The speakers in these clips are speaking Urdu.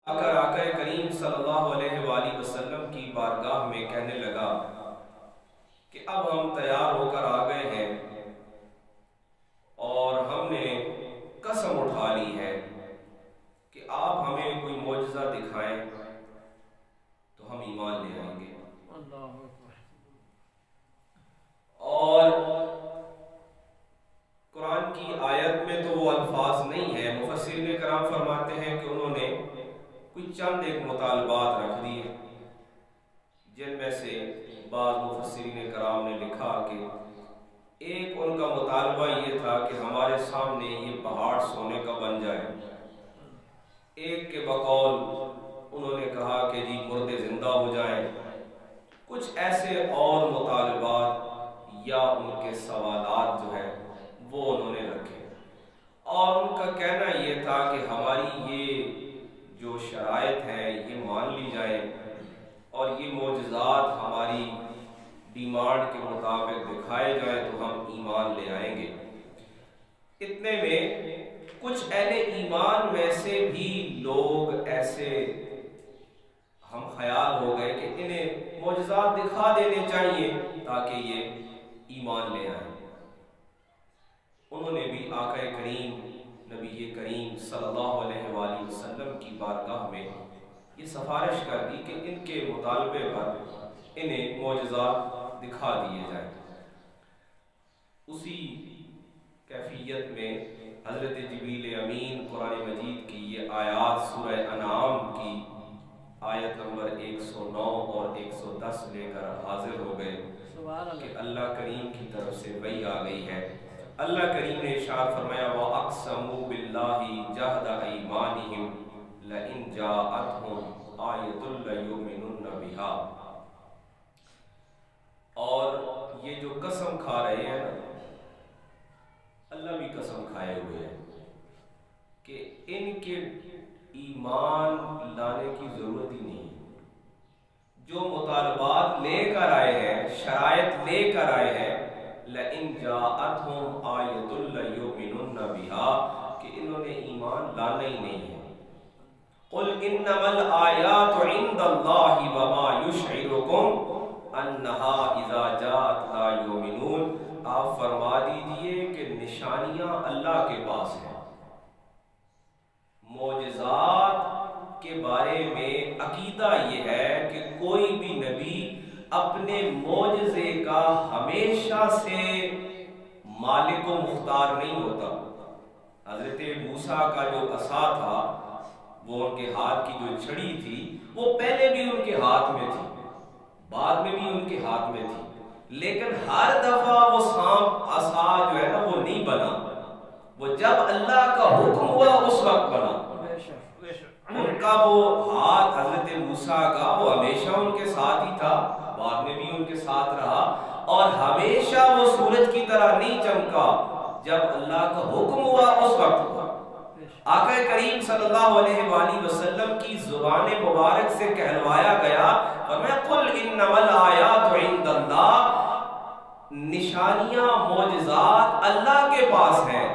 آقا کریم صلی اللہ علیہ وآلہ وسلم کی بارگاہ میں کہنے لگا کہ اب ہم تیار ہو کر آ گئے ہیں اور ہم نے قسم اٹھا لی ہے کہ آپ ہمیں کوئی معجزہ دکھائیں تو ہم ایمان لے آئیں گے۔ اور قرآن کی آیت میں تو وہ الفاظ نہیں ہیں، مفسرین کرام فرماتے ہیں کہ انہوں نے کوئی چند ایک مطالبات رکھ دیے، جن میں سے بعض مفسرین کرام نے لکھا کہ ایک ان کا مطالبہ یہ تھا کہ ہمارے سامنے یہ پہاڑ سونے کا بن جائے، ایک کے بقول انہوں نے کہا کہ جی مردے زندہ ہو جائیں، کچھ ایسے اور مطالبات یا ان کے سوالات جو ہے وہ انہوں نے رکھے، اور ان کا کہنا یہ تھا کہ ہماری یہ جو شرائط ہیں یہ مان لی جائیں اور یہ معجزات ہماری ڈیمانڈ کے مطابق دکھائے جائیں تو ہم ایمان لے آئیں گے۔ اتنے میں کچھ اہل ایمان میں سے بھی لوگ ایسے ہم خیال ہو گئے کہ انہیں معجزات دکھا دینے چاہیے تاکہ یہ ایمان لے آئیں۔ انہوں نے بھی آقا کریم نبی کریم صلی اللہ علیہ وآلہ وسلم کی بارگاہ میں یہ سفارش کر دی کہ ان کے مطالبے پر انہیں معجزات دکھا دیے جائیں۔ اسی کیفیت میں حضرت جبریل امین قرآن مجید کی یہ آیات سورہ انعام کی آیت نمبر 109 اور 110 لے کر حاضر ہو گئے کہ اللہ کریم کی طرف سے وحی آ گئی ہے۔ اللہ کریم نے ارشاد فرمایا وَأَقْسَمُوا بِاللَّهِ جَهْدَ أَيْمَانِهِمْ لَئِنْ جَاءَتْهُمْ آیَةٌ لَّيُؤْمِنُنَّ بِهَا۔ اور یہ جو قسم کھا رہے ہیں اللہ بھی قسم کھائے ہوئے ہیں کہ ان کے ایمان لانے کی ضرورت ہی نہیں، جو مطالبات لے کر آئے ہیں، شرائط لے کر آئے ہیں، لَإِنْ جَاءَتْهُمْ آیَةٌ لَّيُؤْمِنُنَّ بِهَا کہ انہوں نے ایمان لانا ہی نہیں ہے۔ قُلْ إِنَّمَا الْآيَاتُ عِنْدَ اللَّهِ وَمَا يُشْعِرُكُمْ أَنَّهَا إِذَا جَاءَتْ لَا يُؤْمِنُونَ، آپ فرما دیجئے کہ نشانیاں اللہ کے پاس ہیں۔ معجزات کے بارے میں عقیدہ یہ ہے کہ کوئی بھی نبی اپنے معجزے کا ہمیشہ سے مالک و مختار نہیں ہوتا۔ حضرت موسیٰ کا جو عصا تھا، وہ ان کے ہاتھ کی جو چھڑی تھی، وہ پہلے بھی ان کے ہاتھ میں تھی، بعد میں بھی ان کے ہاتھ میں تھی، لیکن ہر دفعہ وہ سانپ عصا جو ہے نا وہ نہیں بنا، وہ جب اللہ کا حکم ہوا اس وقت بنا۔ ان کا وہ ہاتھ حضرت موسیٰ کا وہ ہمیشہ ان کے ساتھ ہی تھا، بعد میں بھی ان کے ساتھ رہا، اور ہمیشہ وہ سورج کی طرح نہیں چمکا، جب اللہ کا حکم ہوا اس وقت ہوا۔ آقا کریم صلی اللہ علیہ وآلہ وسلم کی زبان مبارک سے کہلوایا گیا فرمایا قُلْ إِنَّمَا الْآيَاتُ عِنْدَ اللَّهِ، نشانیاں معجزات اللہ کے پاس ہیں،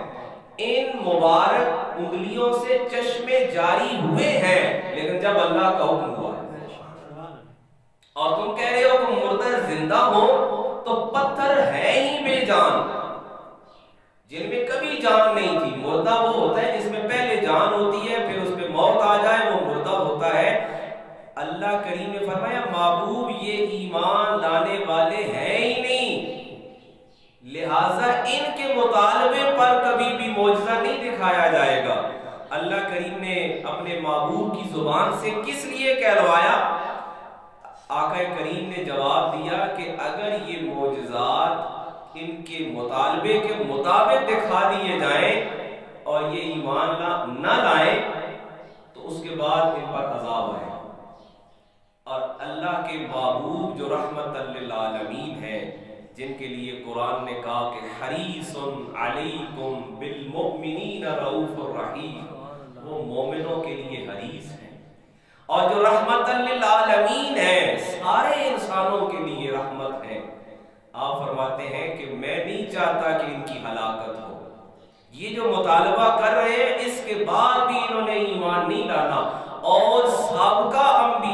ان مبارک انگلیوں سے چشمے جاری ہوئے ہیں، لیکن جب اللہ کا حکم ہوا ہے۔ اور تم کہہ رہے ہو کہ مردہ زندہ ہو تو پتھر ہے ہی بے جان، جن میں کبھی جان نہیں تھی۔ مردہ وہ ہوتا ہے جس میں پہلے جان ہوتی ہے، پھر اس پہ موت آ جائے وہ مردہ ہوتا ہے۔ اللہ کریم نے فرمایا محبوب یہ ایمان لانے والے ہیں ہی نہیں، لہٰذا ان کے مطالبے پر کبھی بھی معجزہ نہیں دکھایا جائے گا۔ اللہ کریم نے اپنے محبوب کی زبان سے کس لیے کہلوایا؟ آقا کریم نے جواب دیا کہ اگر یہ معجزات ان کے مطالبے کے مطابق دکھا دیے جائیں اور یہ ایمان نہ لائیں تو اس کے بعد ان پر عذاب آئے، اور اللہ کے محبوب جو رحمت للعالمین ہیں، جن کے لیے قرآن نے کہا کہ حریص علیکم بالمؤمنین رؤوف الرحیم، وہ مومنوں کے لیے حریص ہیں، اور جو رحمت للعالمین ہے سارے انسانوں کے لیے رحمت ہے۔ آپ فرماتے ہیں کہ میں نہیں چاہتا کہ ان کی ہلاکت ہو، یہ جو مطالبہ کر رہے ہیں اس کے بعد بھی انہوں نے ایمان نہیں لانا، اور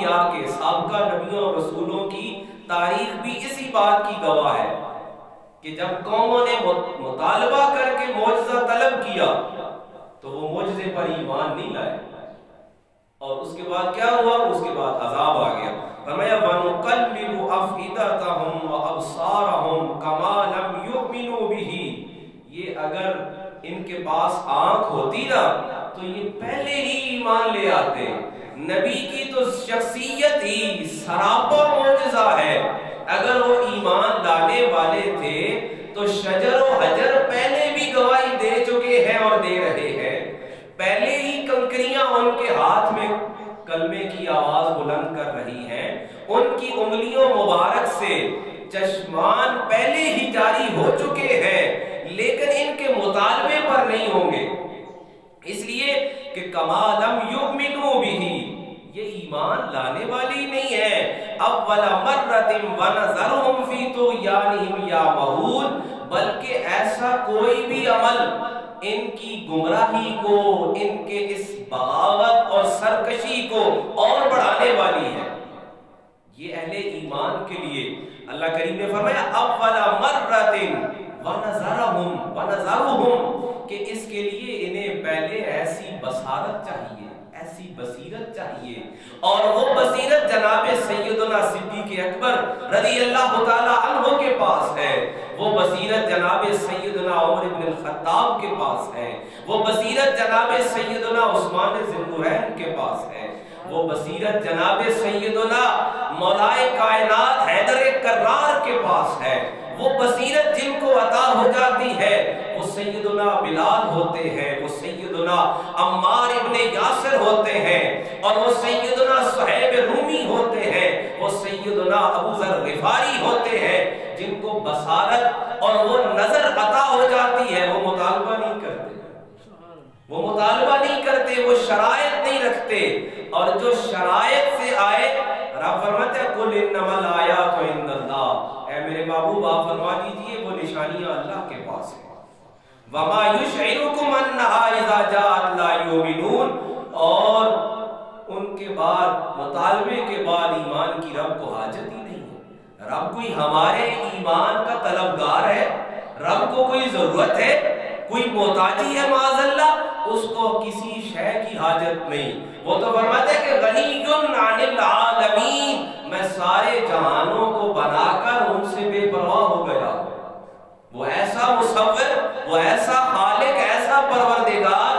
انبیاء کے سابقہ نبیوں اور رسولوں کی تاریخ بھی اسی بات کی گواہ ہے کہ جب قوموں نے مطالبہ کر کے معجزہ طلب کیا تو وہ معجزے پر ایمان نہیں لائے، اور اس کے بعد کیا ہوا؟ اس کے بعد عذاب آ گیا۔ فرمایا وَنُقَلِّبُ أَفْئِدَتَهُمْ وَأَبْصَارَهُمْ كَمَا لَمْ يُؤْمِنُوا بِهِ، یہ اگر ان کے پاس آنکھ ہوتی نا تو یہ پہلے ہی ایمان لے آتے۔ نبی کی تو شخصیت ہی سراپا معجزہ ہے، اگر وہ ایمان لانے والے تھے تو شجر و حجر پہلے بھی گواہی دے چکے ہیں اور دے رہے ہیں، پہلے ہی کنکریاں ان کے ہاتھ میں کلمے کی آواز بلند کر رہی ہیں، ان کی انگلیوں مبارک سے چشمان پہلے ہی جاری ہو چکے ہیں، لیکن ان کے مطالبے پر نہیں ہوں گے، اس لیے کہ کما لم یؤمنوا بہ، یہ ایمان لانے والی نہیں ہے۔ اول مرۃ ونذرہم فی طغیانہم یعمہون، بلکہ ایسا کوئی بھی عمل ان کی گمراہی کو، ان کے اس بغاوت اور سرکشی کو اور بڑھانے والی ہے۔ یہ اہل ایمان کے لیے اللہ کریم نے فرمایا اول مرۃ ونذرہم، کہ اس کے لیے انہیں پہلے ایسی بصارت چاہیے، ایسی بصیرت چاہیے، اور وہ بصیرت جناب سیدنا صدیق اکبر رضی اللہ تعالی عنہ کے پاس ہے، وہ بصیرت جناب سیدنا عمر بن الخطاب کے پاس ہے، وہ بصیرت جناب سیدنا عثمان ذی النورین کے پاس ہے، وہ بصیرت جناب سیدنا مولائے کائنات حیدر کرار کے پاس ہے، وہ بصیرت جن کو عطا ہو جاتی ہے وہ سیدنا بلال ہوتے ہیں، وہ سیدنا عمار ابن یاسر ہوتے ہیں، اور وہ سیدنا صہیب رومی ہوتے ہیں، وہ سیدنا ابو ذر غفاری ہوتے ہیں، جن کو بصارت اور وہ نظر عطا ہو جاتی ہے، وہ مطالبہ نہیں کرتے، وہ مطالبہ نہیں کرتے، وہ شرائط نہیں رکھتے، اور جو شرائط سے آئے رب فرماتے ہیں قُلْ إِنَّمَا الْآيَاتُ عِندَ اللَّهِ، اے میرے محبوب آپ فرما دیجئے وہ نشانیاں اللہ کے پاس ہیں، وَمَا يُشْعِرُكُمْ أَنَّهَا إِذَا جَاءَتْ لَا يُؤْمِنُونَ، اور ان کے بعد مطالبے کے بعد ایمان کی رب کو حاجت ہی نہیں ہے، رب کوئی ہمارے ایمان کا طلبگار ہے، رب کو کوئی ضرورت ہے، کوئی محتاجی ہے معاذ اللہ، اس کو کسی شے کی حاجت نہیں، وہ تو فرماتے ہیں کہ غنی عن العالمین، میں سارے جہانوں کو بنا کر ان سے بے پرواہ ہو گیا، وہ ایسا مصور، وہ ایسا خالق، ایسا پروردگار،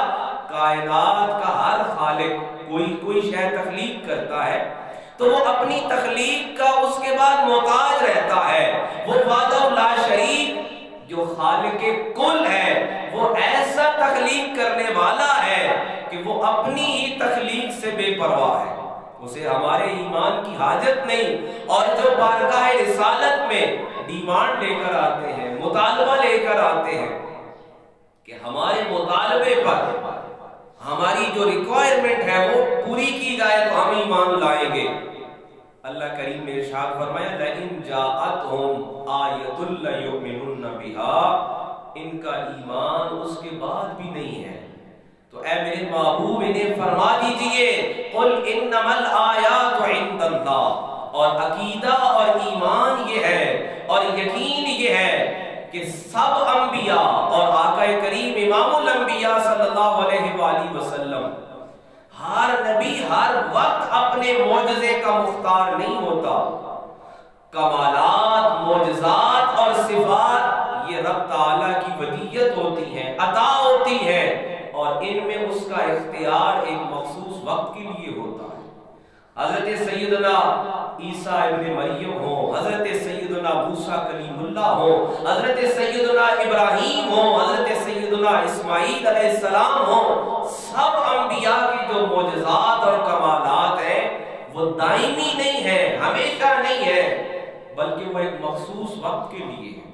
کائنات کا ہر خالق کوئی شے تخلیق کرتا ہے تو وہ اپنی تخلیق کا اس کے بعد محتاج رہتا ہے، وہ وحدہ لا شریک جو خالق کل ہے وہ ایسا تخلیق کرنے والا ہے کہ وہ اپنی ہی تخلیق سے بے پرواہ ہے، اسے ہمارے ایمان کی حاجت نہیں، اور جو بارگاہ رسالت میں ڈیمانڈ لے کر آتے ہیں، مطالبہ لے کر آتے ہیں کہ ہمارے مطالبے پر ہماری جو ریکوائرمنٹ ہے وہ پوری کی جائے تو ہم ایمان لائیں گے، اللہ کریم نے ارشاد فرمایا لَإِن جَاءَتْهُمْ آیَةٌ لَيُؤْمِنُنَّ بِهَا، ان کا ایمان اس کے بعد بھی نہیں ہے، تو اے میرے محبوب انہیں فرما دیجئے قُلْ إِنَّمَا الْآيَاتُ عِندَ اللَّهِ، اور عقیدہ اور ایمان یہ ہے اور یقین یہ ہے کہ سب انبیاء اور آقا کریم امام الانبیاء صلی اللہ علیہ وآلہ وسلم، ہر نبی ہر وقت اپنے معجزے کا مختار نہیں ہوتا، کمالات، معجزات اور صفات یہ رب تعالیٰ کی ودیت ہوتی ہیں، عطا ہوتی ہیں، اور ان میں اس کا اختیار ایک مخصوص وقت کے لیے ہوتا ہے۔ حضرت سیدنا عیسیٰ ابن مریم ہو، حضرت سیدنا موسیٰ کلیم اللہ ہو، حضرت سیدنا ابراہیم ہو، حضرت سیدنا اسماعیل علیہ السلام ہو، سب انبیاء کی جو معجزات اور کمالات ہیں وہ دائمی نہیں ہے، ہمیشہ نہیں ہے، بلکہ وہ ایک مخصوص وقت کے لیے ہے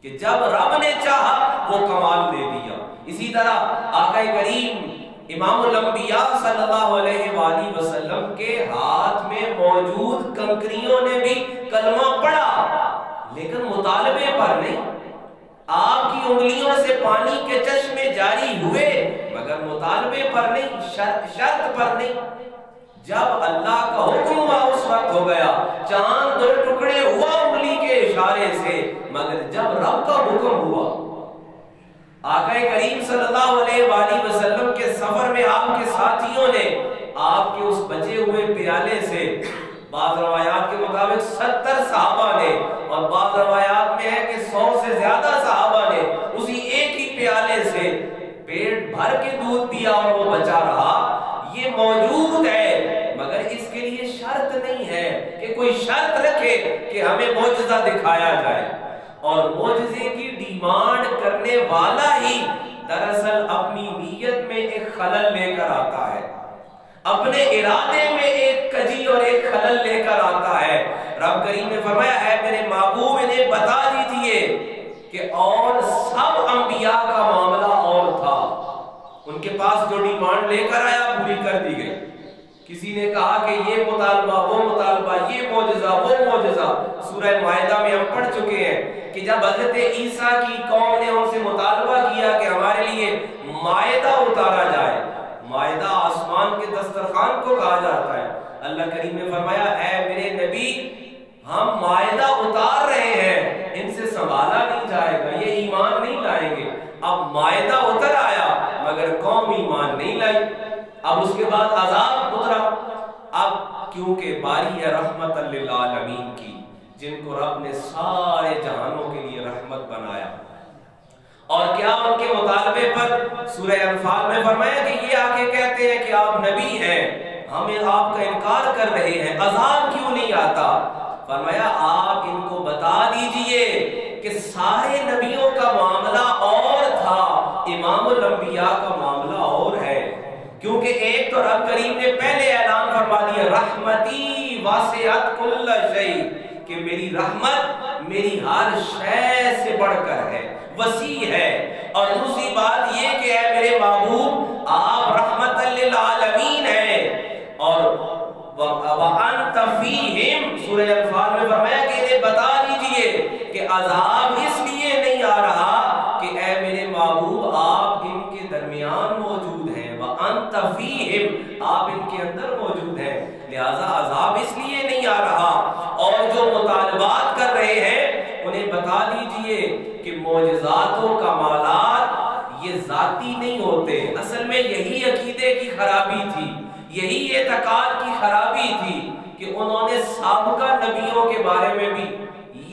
کہ جب رب نے چاہا وہ کمال دے دیا۔ اسی طرح آقا کریم امام الانبیاء صلی اللہ علیہ وآلہ وسلم کے ہاتھ میں موجود کنکریوں نے بھی کلمہ پڑھا لیکن مطالبے پر نہیں، آپ کی انگلیوں سے پانی کے چشمے جاری ہوئے مگر مطالبے پر نہیں، شرط پر نہیں، جب اللہ کا حکم ہوا چاند دو ٹکڑے ہوا انگلی کے اشارے سے، مگر جب رب کا حکم ہوا، آقا کریم صلی اللہ علیہ وآلہ وسلم کے سفر میں آپ کے ساتھیوں نے آپ کے اس بچے ہوئے پیالے سے، بعض روایات کے مطابق 70 صحابہ نے اور بعض روایات میں ہے کہ 100 سے زیادہ صحابہ نے اسی ایک ہی پیالے سے پیٹ بھر کے دودھ پیا اور وہ بچا رہا، یہ موجود ہے، مگر اس کے لیے شرط نہیں ہے کہ کوئی شرط رکھے کہ ہمیں معجزہ دکھایا جائے۔ اور معجزے کی ڈیمانڈ کرنے والا ہی دراصل اپنی نیت میں ایک خلل لے کر آتا ہے، اپنے ارادے میں ایک کجی اور ایک خلل لے کر آتا ہے۔ رب کریم نے فرمایا ہے میرے محبوب انہیں بتا دیجئے کہ اور سب انبیاء کا معاملہ اور تھا، ان کے پاس جو ڈیمانڈ لے کر آیا پوری کر دی گئی۔ کسی نے کہا کہ یہ مطالبہ وہ مطالبہ، یہ معجزہ وہ معجزہ، سورہ مائدہ میں ہم پڑھ چکے ہیں کہ جب حضرت عیسیٰ کی قوم نے ان سے مطالبہ کیا کہ ہمارے لیے مائدہ اتارا جائے، مائدہ آسمان کے دسترخوان کو کہا جاتا ہے، اللہ کریم نے فرمایا اے میرے نبی ہم مائدہ اتار رہے ہیں، ان سے سنبھالا نہیں جائے گا، یہ ایمان نہیں لائیں گے۔ اب مائدہ اتر آیا مگر قوم ایمان نہیں لائی، اب اس کے بعد عذاب اترا۔ اب کیونکہ باری ہے رحمت للعالمین کی، جن کو رب نے سارے جہانوں کے لیے رحمت بنایا، اور کیا ان کے مطالبے پر سورہ انفال میں فرمایا کہ یہ آ کے کہتے ہیں کہ آپ نبی ہیں، ہمیں آپ کا انکار کر رہے ہیں، عذاب کیوں نہیں آتا؟ فرمایا آپ ان کو بتا دیجئے کہ سارے نبیوں کا معاملہ اور تھا، امام الانبیاء کا معاملہ اور ہے، کیونکہ ایک تو رب کریم نے پہلے اعلان فرما دیا رحمتی واسعت کل شیء، کہ میری رحمت میری ہر شے سے بڑھ کر ہے، وسیع ہے۔ اور دوسری بات یہ کہ اے میرے محبوب آپ رحمت للعالمین ہیں، اور وَأَنْتَ فِيهِمْ سورہ انفال میں فرمایا کہ انہیں بتا دیجئے کہ عذاب اس لیے نہیں آ رہا کہ اے میرے محبوب آپ ان کے درمیان موجود ہیں، وَأَنْتَ فِيهِمْ آپ ان کے اندر موجود ہیں، لہذا عذاب اس لیے نہیں آ رہا۔ اور جو مطالبات کر رہے ہیں انہیں بتا دیجئے کہ معجزات و کمالات یہ ذاتی نہیں ہوتے، اصل میں یہی عقیدے کی خرابی تھی، یہی اعتقاد کی خرابی تھی کہ انہوں نے سابقہ نبیوں کے بارے میں بھی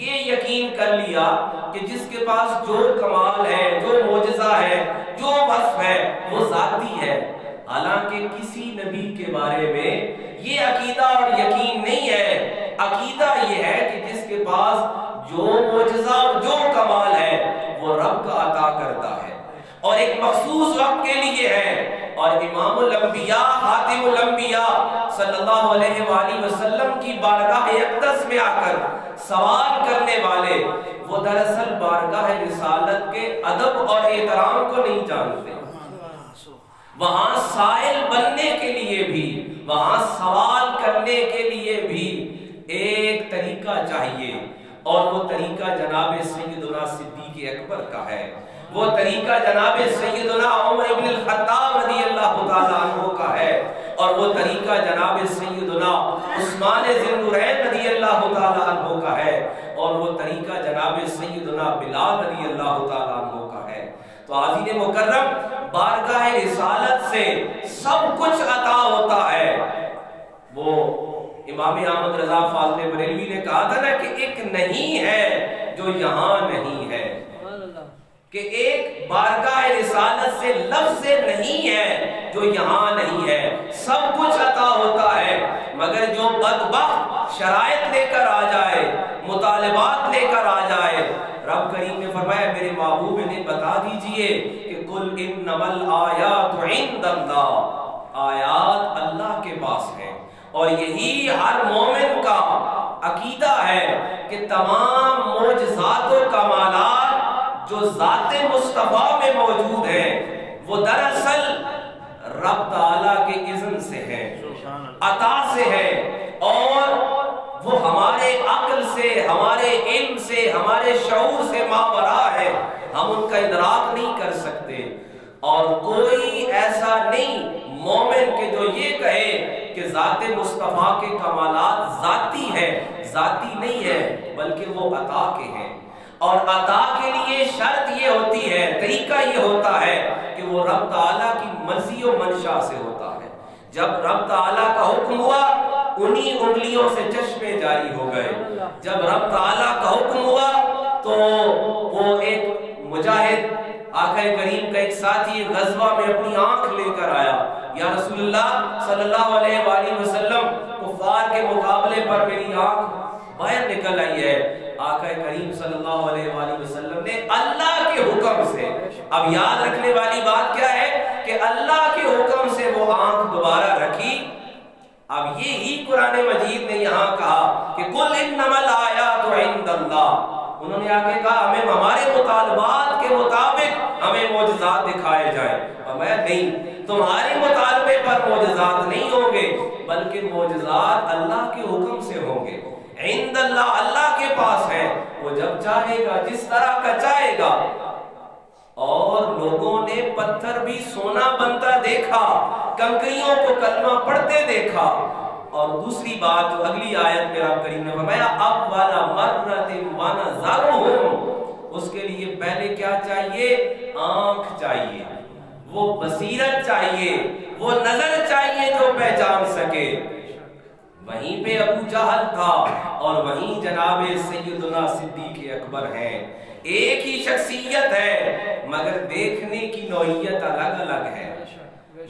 یہ یقین کر لیا کہ جس کے پاس جو کمال ہے، جو معجزہ ہے، جو وصف ہے وہ ذاتی ہے، حالانکہ کسی نبی کے بارے میں یہ عقیدہ اور یقین نہیں ہے۔ عقیدہ یہ ہے کہ جس کے پاس جو معجزہ اور جو کمال ہے وہ رب کا عطا کرتا ہے اور ایک مخصوص وقت کے لیے ہے۔ اور امام الانبیاء خاتم الانبیاء صلی اللہ علیہ وآلہ وسلم کی بارگاہ اقدس میں آ کر سوال کرنے والے وہ دراصل بارگاہ رسالت کے ادب اور احترام کو نہیں جانتے، وہاں سائل بننے کے لیے بھی، وہاں سوال کرنے کے لیے بھی ایک طریقہ چاہیے، اور وہ طریقہ جناب سیدنا صدیق اکبر کا ہے، وہ طریقہ جناب سیدنا عمر ابن الخطاب رضی اللہ تعالیٰ عنہ کا ہے، اور وہ طریقہ جناب سیدنا عثمان ذی النورین رضی اللہ تعالیٰ عنہ کا ہے، اور وہ طریقہ جناب سیدنا بلال رضی اللہ تعالیٰ عنہ کا ہے۔ تو حاضرین مکرم بارگاہ رسالت سے سب کچھ عطا ہوتا ہے۔ وہ امام احمد رضا فاضل بریلوی نے کہا تھا نا کہ ایک نہیں ہے جو یہاں نہیں ہے، کہ ایک بارگاہ رسالت سے لفظ نہیں ہے جو یہاں نہیں ہے، سب کچھ عطا ہوتا ہے، مگر جو بدبخت شرائط لے کر آ جائے، مطالبات لے کر آ جائے، رب کریم نے فرمایا میرے محبوب انہیں بتا دیجئے کہ قُلْ إِنَّمَا الْآيَاتُ عِنْدَ اللَّهِ، آیات اللہ کے پاس ہیں، اور یہی ہر مومن کا عقیدہ ہے کہ تمام معجزات و کمالات جو ذات مصطفیٰ میں موجود ہیں وہ دراصل رب تعالیٰ کے اذن سے ہے، عطا سے ہے، اور وہ ہمارے عقل سے، ہمارے علم سے، ہمارے شعور سے ماورا ہے، ہم ان کا ادراک نہیں کر سکتے۔ اور کوئی ایسا نہیں مومن کہ جو یہ کہے کہ ذات مصطفیٰ کے کمالات ذاتی ہے، ذاتی نہیں ہے بلکہ وہ عطا کے ہیں، اور عطا کے لیے شرط یہ ہوتی ہے، طریقہ یہ ہوتا ہے کہ وہ رب تعالیٰ کی مرضی و منشا سے ہوتا ہے۔ جب رب تعالیٰ کا حکم ہوا انہی انگلیوں سے چشمے جاری ہو گئے، جب رب تعالیٰ کا حکم ہوا تو وہ ایک مجاہد آقا کریم کا ایک ساتھی غزوہ میں اپنی آنکھ لے کر آیا، یا رسول اللہ صلی اللہ علیہ وآلہ وسلم کفار کے مقابلے پر میری آنکھ باہر نکل آئی ہے۔ آقا کریم صلی اللہ علیہ وآلہ وسلم نے اللہ کے حکم سے، اب یاد رکھنے والی بات کیا ہے کہ اللہ کے حکم سے وہ آنکھ دوبارہ رکھی۔ اب یہی قرآن مجید نے یہاں کہا کہ قُلْ إِنَّمَا الْآيَاتُ عِنْدَ اللَّهِ، انہوں نے آگے کہا ہمیں ہمارے مطالبات کے مطابق ہمیں معجزات دکھائے جائیں، فرمایا نہیں، تمہارے مطالبے پر معجزات نہیں ہوں گے بلکہ معجزات اللہ کے حکم سے ہوں گے۔ عند اللہ، اللہ کے پاس ہے، وہ جب چاہے گا جس طرح کا چاہے گا۔ اور لوگوں نے پتھر بھی سونا بنتا دیکھا، کنکریوں کو کلمہ پڑھتے دیکھا۔ اور دوسری بات جو اگلی آیت میں رب کریم نے فرمایا اول مرۃ ونظرہم، اس کے لیے پہلے کیا چاہیے؟ آنکھ چاہیے، وہ بصیرت چاہیے، وہ نظر چاہیے جو پہچان سکے۔ وہیں پہ ابو جہل تھا اور وہیں جناب سیدنا صدیق اکبر ہیں، ایک ہی شخصیت ہے مگر دیکھنے کی نوعیت الگ الگ ہے۔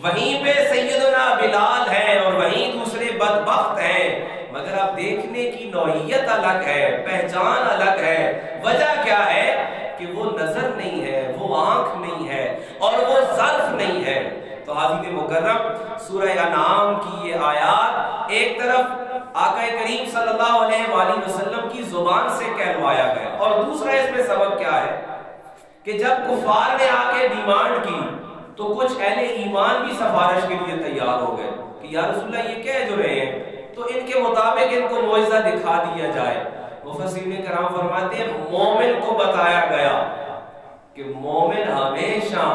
وہیں پہ سیدنا بلال ہے اور وہیں دوسرے بدبخت ہیں مگر اب دیکھنے کی نوعیت الگ ہے، پہچان الگ ہے۔ وجہ کیا ہے کہ وہ نظر نہیں ہے، وہ آنکھ نہیں ہے اور وہ ظرف نہیں ہے۔ تو حاضرین مکرم، سورہ انعام کی یہ آیات ایک طرف آقا کریم صلی اللہ علیہ وآلہ وسلم کی زبان سے کہلوایا گیا، اور دوسرا اس میں سبب کیا ہے کہ جب کفار نے آ کے ڈیمانڈ کی تو کچھ اہل ایمان بھی سفارش کے لیے تیار ہو گئے کہ یا رسول اللہ یہ کہہ جو رہے ہیں تو ان کے مطابق ان کو معجزہ دکھا دیا جائے۔ مفسرین کرام فرماتے ہیں مومن کو بتایا گیا کہ مومن ہمیشہ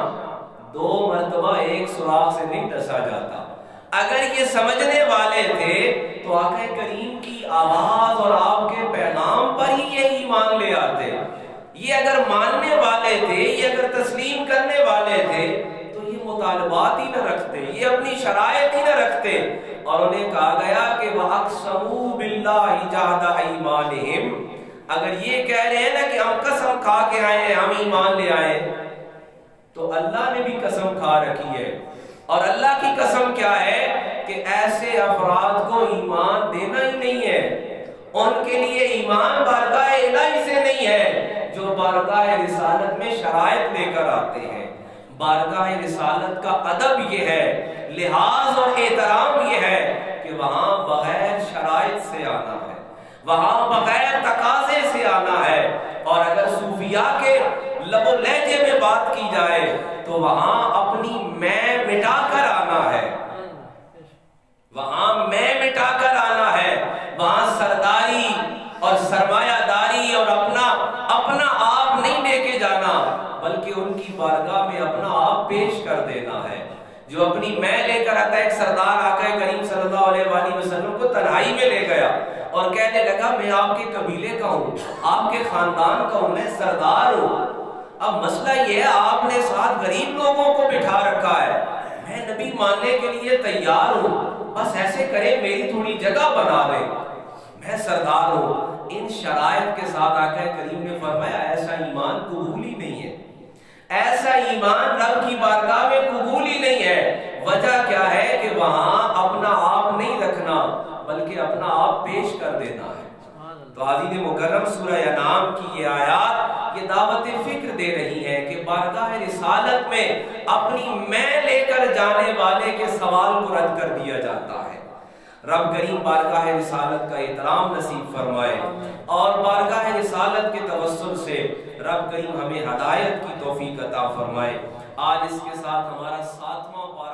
دو مرتبہ ایک سوراخ سے نہیں ڈسا جاتا۔ اگر یہ سمجھنے والے تھے تو آقا کریم کی آواز اور آپ کے پیغام پر ہی یہ ایمان لے آتے۔ یہ اگر ماننے والے تھے، یہ اگر تسلیم کرنے والے تھے تو یہ مطالبات ہی نہ رکھتے، یہ اپنی شرائط ہی نہ رکھتے۔ اور انہیں کہا گیا کہ وَأَقْسَمُوا بِاللَّهِ جَهْدَ أَيْمَانِهِمْ، اگر یہ کہہ رہے ہیں نا کہ ہم قسم کھا کے آئے ہیں، ہم ایمان لے آئے، تو اللہ نے بھی قسم کھا رکھی ہے۔ اور اللہ کی قسم کیا ہے کہ ایسے افراد کو ایمان دینا ہی نہیں ہے، ان کے لیے ایمان بارگاہ الہی سے نہیں ہے جو بارگاہ رسالت میں شرائط لے کر آتے ہیں۔ بارگاہ رسالت کا ادب یہ ہے، لحاظ اور احترام یہ ہے کہ وہاں بغیر شرائط سے آنا ہے، وہاں بغیر تقاضے سے آنا ہے۔ اور اگر صوفیاء کے لب و لہجے میں بات کی جائے تو وہاں اپنی میں مٹا کر آنا ہے، وہاں میں مٹا کر آنا ہے، وہاں سرداری اور سرمایہ داری اور اپنا آپ نہیں لے کے جانا بلکہ ان کی بارگاہ میں اپنا آپ پیش کر دینا ہے۔ جو اپنی میں لے کر آتا ہے، ایک سردار آقا کریم صلی اللہ علیہ وآلہ وسلم کو تنہائی میں لے گیا اور کہنے لگا میں آپ کے قبیلے کا ہوں، آپ کے خاندان کا ہوں، میں سردار ہوں۔ اب مسئلہ یہ ہے آپ نے ساتھ غریب لوگوں کو بٹھا رکھا ہے، میں نبی ماننے کے لیے تیار ہوں، بس ایسے کرے میری تھوڑی جگہ بنا دیں، میں سردار ہوں۔ ان شرائط کے ساتھ آقا کریم نے فرمایا ایسا ایمان قبول ہی نہیں ہے، ایسا ایمان رب کی بارگاہ میں قبول ہی نہیں ہے۔ وجہ کیا ہے کہ وہاں اپنا آپ نہیں رکھنا بلکہ اپنا آپ پیش کر دینا ہے۔ تو حاضرین مکرم، سورہ انعام کی یہ آیات یہ دعوت فکر دے رہی ہے کہ بارگاہ رسالت میں اپنی میں لے کر جانے والے کے سوال کو رد کر دیا جاتا ہے۔ رب کریم بارگاہ رسالت کا احترام نصیب فرمائے اور بارگاہ رسالت کے توسل سے رب کریم ہمیں ہدایت کی توفیق عطا فرمائے۔ آج اس کے ساتھ ہمارا 7واں